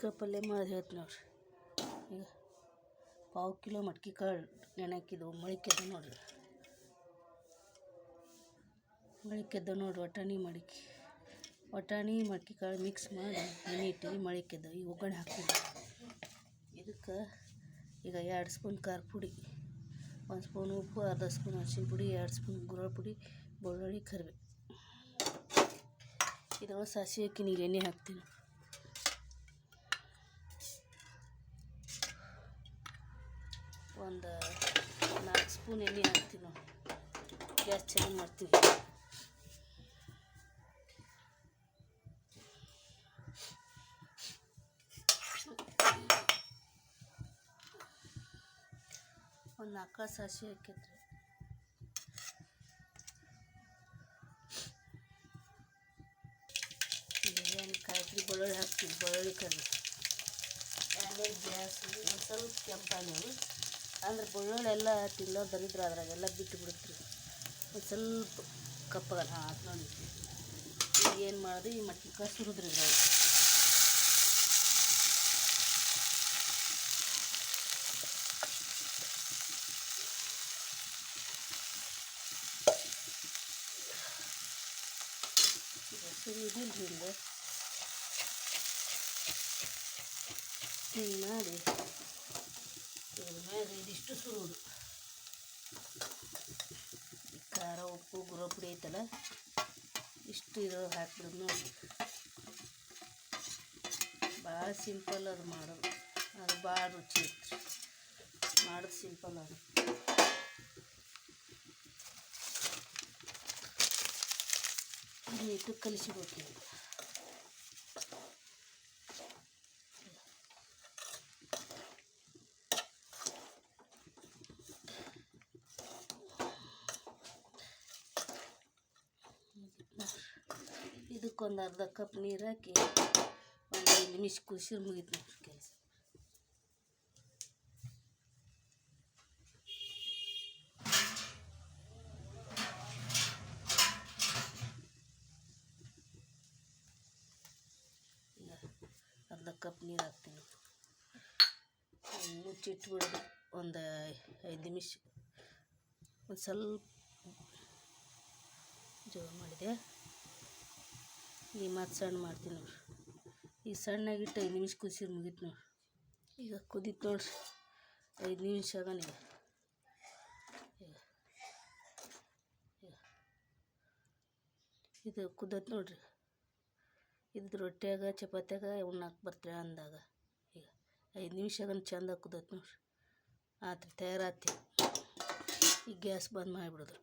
ಕಾಳು ಪಲ್ಯ ಮಾಡಿ ಹೇಳ್ತೀನಿ ನೋಡ್ರಿ. ಈಗ ಪಾವು ಕಿಲೋ ಮಟ್ಕೆ ಕಾಳು ನೆನೆಹಾಕಿದ್ದು ಮೊಳಕೆದ್ದು ನೋಡ್ರಿ. ಮೊಳಕೆದ್ದು ನೋಡ್ರಿ. ವಟಾಣಿ ಮಟ್ಕೆ ಕಾಳು ಮಿಕ್ಸ್ ಮಾಡಿ ನೆನೆ ಇಟ್ಟು ಮೊಳಕೆದ್ದು ಈಗ ಒಗ್ಗರಣೆ ಹಾಕ್ತೀನಿ. ಇದಕ್ಕೆ ಈಗ 2 ಸ್ಪೂನ್ ಖಾರ ಪುಡಿ, 1 ಸ್ಪೂನ್ ಉಪ್ಪು, ಅರ್ಧ ಸ್ಪೂನ್ ಅರಿಶಿನ ಪುಡಿ, 2 ಸ್ಪೂನ್ ಗುರಳ್ ಪುಡಿ, ಬೆಳ್ಳುಳ್ಳಿ, ಕರಿಬೇವು. ಇದರೊಳಗೆ ಸಾಸಿವೆ ಹಾಕಿ ನೀರು ಎಣ್ಣೆ ಹಾಕ್ತೀನಿ. ಒಂದು 4 ಸ್ಪೂನ್ ಎಣ್ಣೆ ಹಾಕ್ತೀವಿ ನಾವು. ಗ್ಯಾಸ್ ಚೆನ್ನಾಗಿ ಮಾಡ್ತೀವಿ. ಒಂದು 4 ಸಾಸಿವೆ ಹಾಕಿದ್ರಿ. ಬಿರಿಯಾನಿ ಕಾಯ್ತ್ರಿ ಬೆಳ್ಳುಳ್ಳಿ ಹಾಕ್ತೀವಿ. ಬೆಳ್ಳುಳ್ಳಿ ಕರಿಬೇವು. ಆಮೇಲೆ ಗ್ಯಾಸ್ ಒಂದು ಸ್ವಲ್ಪ ಕೆಂಪಾಗಿ ಅಂದ್ರೆ ಬೆಳ್ಳುಳ್ಳಿ ಎಲ್ಲ ತಿನ್ನೋ ದರಿದ್ರ ಅದ್ರಾಗೆಲ್ಲ ಬಿಟ್ಟು ಬಿಡುತ್ತೆ. ಒಂದು ಸ್ವಲ್ಪ ಕಪ್ಪಾಗ ಹಾಕಿ ನೋಡಿ. ಈಗ ಏನು ಮಾಡಿದ್ರಿ, ಈ ಮಟ್ಕೆ ಕಾಳು ಸುರಿದ್ರಿ ಇದ್ರಾಗ. ಸುರಿದಿಲ್ರಿ ಹಿಂಗೆ ಹಿಂಗೆ ಮಾಡಿ ಇದ್ರ ಮೇಲೆ ಇದಿಷ್ಟು ಸುರುವುದು. ಖಾರ ಉಪ್ಪು ಗುರಳ್ ಪುಡಿ ಐತಲ್ಲ ಇಷ್ಟು ಇದ್ರೊಳಗೆ ಹಾಕ್ಬಿಡೋದು ನೋಡಿ. ಭಾಳ ಸಿಂಪಲ್ ಅದು ಮಾಡೋದು, ಅದು ಭಾಳ ರುಚಿ ಇತ್ತು. ಮಾಡೋದು ಸಿಂಪಲ್ ಅದು. ನೀಟು ಕಲಿಸಿಬೇಕು. ಇದಕ್ಕೊಂದು ಅರ್ಧ ಕಪ್ ನೀರು ಹಾಕಿ ಒಂದು 5 ನಿಮಿಷ ಕುದಿಸಿದ್ರೆ ಮುಗೀತು ನೋಡ್ರಿ ಕೆಲಸ. ಅರ್ಧ ಕಪ್ ನೀರು ಹಾಕ್ತೀನಿ. ಮುಚ್ಚಿಟ್ಬಿಡೋದು ಒಂದು 5 ನಿಮಿಷ. ಒಂದು ಸ್ವಲ್ಪ ಜೋರು ಮಾಡಿದೆ. ಈಗ ಮತ್ತೆ ಸಣ್ಣ ಮಾಡ್ತೀನಿ ನೋಡ್ರಿ. ಈಗ ಸಣ್ಣಾಗಿಟ್ಟು 5 ನಿಮಿಷ ಕುದಿಸಿದ್ರೆ ಮುಗೀತು ನೋಡ್ರಿ. ಈಗ ಕುದೀತು ನೋಡ್ರಿ. 5 ನಿಮಿಷ ಆಗೋಣ. ಇದು ಕುದತ್ ನೋಡ್ರಿ. ಇದ್ರ ರೊಟ್ಟಿಯಾಗ ಚಪಾತಿಯಾಗ ಉಣ್ಣಾಕ ಬರ್ತೀವಿ ಅಂದಾಗ ಈಗ 5 ನಿಮಿಷ ಆಗೋಣ. ಚೆಂದ ಕುದತ್ ನೋಡ್ರಿ. ಆತ್ರಿ, ತಯಾರಾತಿ. ಈಗ ಗ್ಯಾಸ್ ಬಂದ್ ಮಾಡಿಬಿಡೋದು.